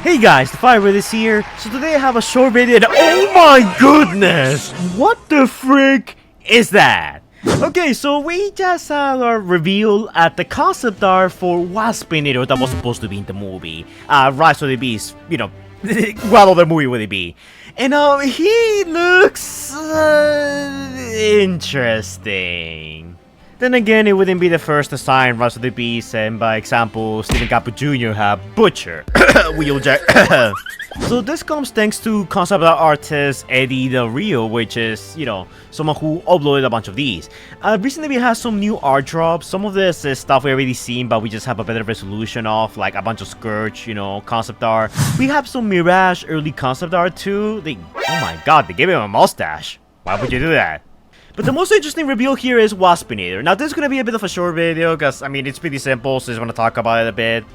Hey guys, the Fire is here. So today I have a short video and oh my goodness! What the frick is that? Okay, so we just had our reveal at the concept art for Waspinator that was supposed to be in the movie. Rise of the Beast, you know, what other movie would it be? And he looks interesting. Then again, it wouldn't be the first to sign Rise of the Beast, and by example, Stephen Capo Jr. have Butcher, Wheeljack. So this comes thanks to concept art artist Eddie Del Rio, which is, you know, someone who uploaded a bunch of these. Recently we had some new art drops. Some of this is stuff we already seen, but we just have a better resolution of, like a bunch of Scourge, you know, concept art. We have some Mirage early concept art too. Oh my god, they gave him a mustache. Why would you do that? But the most interesting reveal here is Waspinator. Now this is gonna be a bit of a short video because I mean it's pretty simple, so I just wanna talk about it a bit.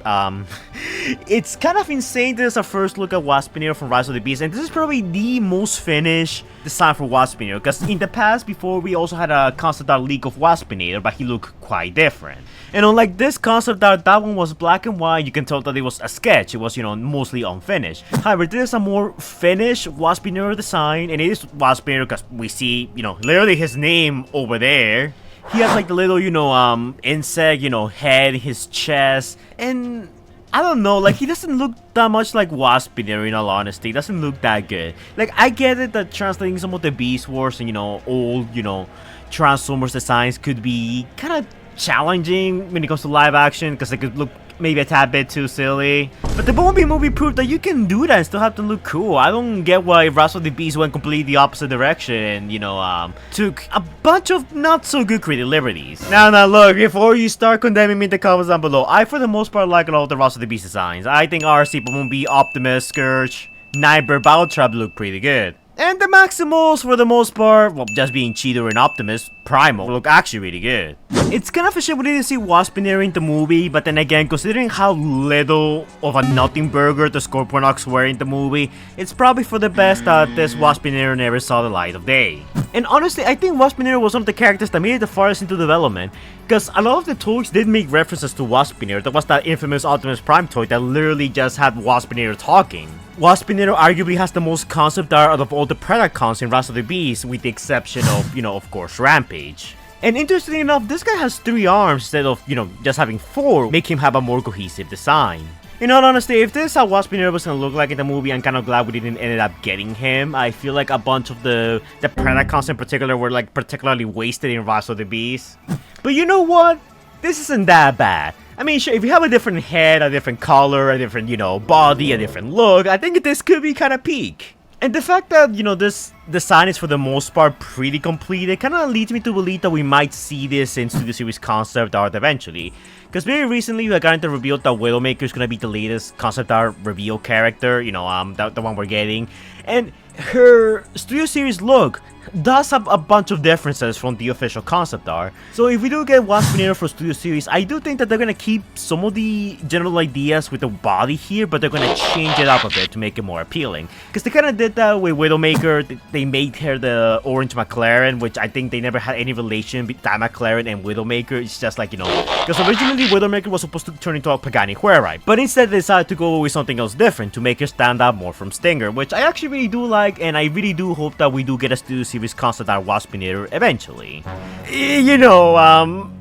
It's kind of insane. This is our first look at Waspinator from Rise of the Beast, and this is probably the most finished design for Waspinator. Because in the past, before we also had a concept art leak of Waspinator, but he looked quite different. And unlike this concept art, that one was black and white. You can tell that it was a sketch. It was, you know, mostly unfinished. However, this is a more finished Waspinator design, and it is Waspinator because we see, you know, literally his name over there. He has like the little, you know, insect, you know, head, his chest, and I don't know, like he doesn't look that much like Waspinator in all honesty. It doesn't look that good. Like I get it that translating some of the Beast Wars and, you know, old, you know, Transformers designs could be kind of challenging when it comes to live action because they could look maybe a tad bit too silly. But the Bumblebee movie proved that you can do that and still have to look cool. I don't get why Rise of the Beast went completely the opposite direction and, you know, took a bunch of not so good creative liberties. Now look, before you start condemning me in the comments down below, I for the most part like a lot of the Rise of the Beast designs. I think RC, Bumblebee, Optimus, Scourge, Nightbird, Battletrap look pretty good. And the Maximals, for the most part, well, just being Cheetor and Optimus, Primal, look actually really good. It's kind of a shame we didn't see Waspinator in the movie, but then again, considering how little of a nothing burger the Scorponok's were in the movie, it's probably for the best that this Waspinator never saw the light of day. And honestly, I think Waspinator was one of the characters that made it the farthest into development, because a lot of the toys did make references to Waspinator. There was that infamous Optimus Prime toy that literally just had Waspinator talking. Waspinator arguably has the most concept art out of all the Predacons in Rise of the Beast, with the exception of, you know, of course, Rampage. And interestingly enough, this guy has 3 arms instead of, you know, just having 4, make him have a more cohesive design. In all honesty, if this is how Waspinator was gonna look like in the movie, I'm kind of glad we didn't end up getting him. I feel like a bunch of the Predacons in particular were like particularly wasted in Rise of the Beast. But you know what? This isn't that bad. I mean, sure, if you have a different head, a different color, a different, you know, body, a different look, I think this could be kind of peak. And the fact that, you know, this design is for the most part pretty complete, it kind of leads me to believe that we might see this in Studio Series Concept Art eventually. Because very recently we got to reveal that Widowmaker is going to be the latest concept art reveal character, you know, the one we're getting. And her Studio Series look does have a bunch of differences from the official concept art. So if we do get Waspinator for Studio Series, I do think that they're gonna keep some of the general ideas with the body here, but they're gonna change it up a bit to make it more appealing. Because they kind of did that with Widowmaker. They made her the orange McLaren, which I think they never had any relation with that McLaren and Widowmaker. It's just like, you know, because originally Widowmaker was supposed to turn into a Pagani Huayra, but instead they decided to go with something else different to make her stand out more from Stinger, which I actually really do like, and I really do hope that we do get a Studio Series concept art Waspinator eventually. You know,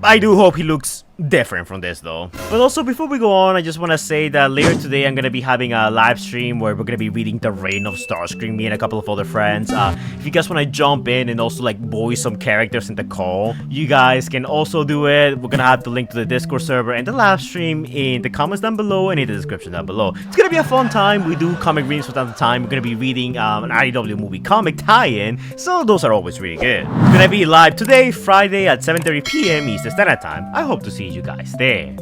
I do hope he looks different from this though. But also, before we go on, I just want to say that later today I'm gonna be having a live stream where we're gonna be reading the Reign of Starscream, me and a couple of other friends. If you guys want to jump in and also like voice some characters in the call, you guys can also do it. We're gonna have the link to the Discord server and the live stream in the comments down below and in the description down below. It's gonna be a fun time. We do comic readings from time to time. We're gonna be reading an IDW movie comic tie-in, so those are always really good. We're gonna be live today, Friday at 7:30 p.m. Eastern Standard Time. I hope to see you guys there.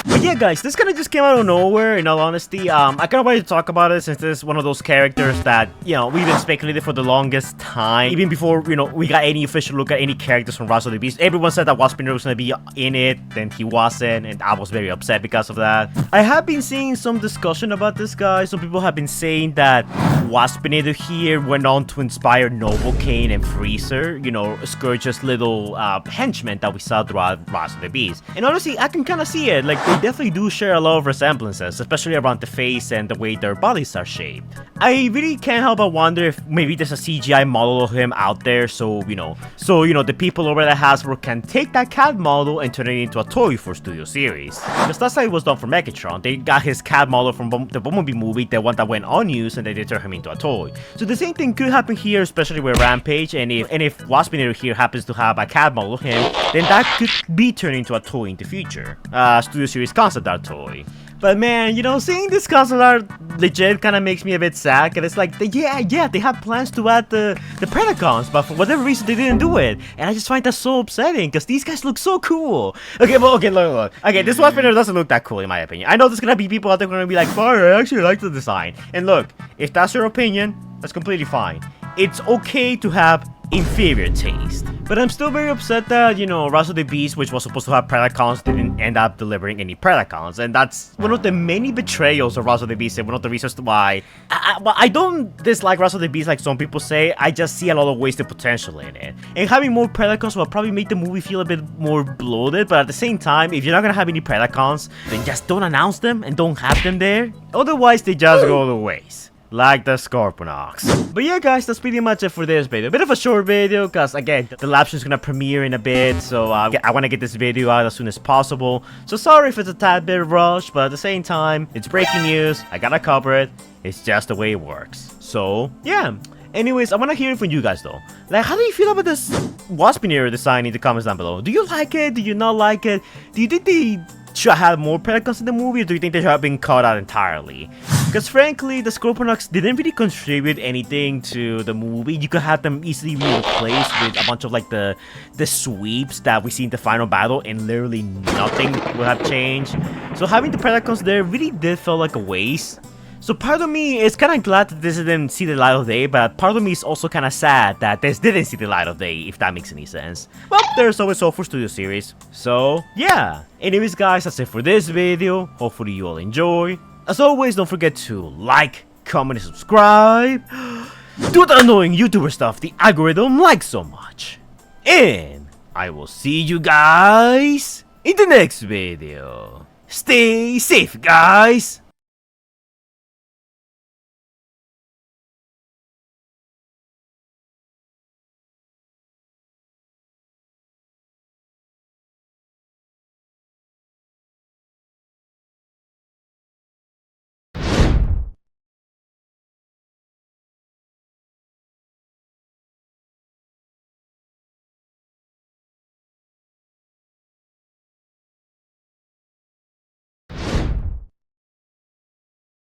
But yeah, guys, this kind of just came out of nowhere, in all honesty. I kind of wanted to talk about it since this is one of those characters that, you know, we've been speculating for the longest time. Even before, you know, we got any official look at any characters from Rise of the Beast. Everyone said that Waspinator was going to be in it, then he wasn't, and I was very upset because of that. I have been seeing some discussion about this guy. Some people have been saying that Waspinator here went on to inspire Novocain and Freezer, you know, Scourge's little henchmen that we saw throughout Rise of the Beast. And honestly, I can kind of see it. Like, they definitely do share a lot of resemblances, especially around the face and the way their bodies are shaped. I really can't help but wonder if maybe there's a CGI model of him out there, so the people over at Hasbro can take that CAD model and turn it into a toy for Studio Series. Because that's how it was done for Megatron. They got his CAD model from the Bumblebee movie, the one that went unused, and then they turned him into a toy. So the same thing could happen here, especially with Rampage, and if Waspinator here happens to have a CAD model of him, then that could be turned into a toy in the future. Studio Series Concept Art toy. But man, seeing this concept art legit kind of makes me a bit sad, because it's like, yeah, they have plans to add the Predacons, but for whatever reason they didn't do it, and I just find that so upsetting, because these guys look so cool. Okay, look. Okay, this Waspinator doesn't look that cool in my opinion. I know there's gonna be people out there gonna be like, fire, I actually like the design. And look, if that's your opinion, that's completely fine. It's okay to have inferior taste. But I'm still very upset that, Russell the Beast, which was supposed to have Predacons, didn't end up delivering any Predacons. And that's one of the many betrayals of Russell the Beast, and one of the reasons why I don't dislike Russell the Beast like some people say. I just see a lot of wasted potential in it. And having more Predacons will probably make the movie feel a bit more bloated, but at the same time, if you're not gonna have any Predacons, then just don't announce them and don't have them there. Otherwise, they just go to waste. Like the Scorponok. But yeah guys, that's pretty much it for this video. A bit of a short video, because again, the live stream is gonna premiere in a bit, so I want to get this video out as soon as possible. So sorry if it's a tad bit rushed, but at the same time, it's breaking news, I gotta cover it, it's just the way it works. So yeah. Anyways, I want to hear it from you guys though. Like, how do you feel about this Waspinator design in the comments down below? Do you like it? Do you not like it? Do you think they should have more Predacons in the movie, or do you think they should have been cut out entirely? Because frankly, the Scorponok didn't really contribute anything to the movie. You could have them easily be replaced with a bunch of like the sweeps that we see in the final battle, and literally nothing would have changed. So having the Predacons there really did feel like a waste. So part of me is kind of glad that this didn't see the light of day, but part of me is also kind of sad that this didn't see the light of day, if that makes any sense. Well, there's always hope for Studio Series. So yeah. Anyways guys, that's it for this video. Hopefully you all enjoy. As always, don't forget to like, comment, and subscribe. Do the annoying YouTuber stuff the algorithm likes so much. And I will see you guys in the next video. Stay safe, guys.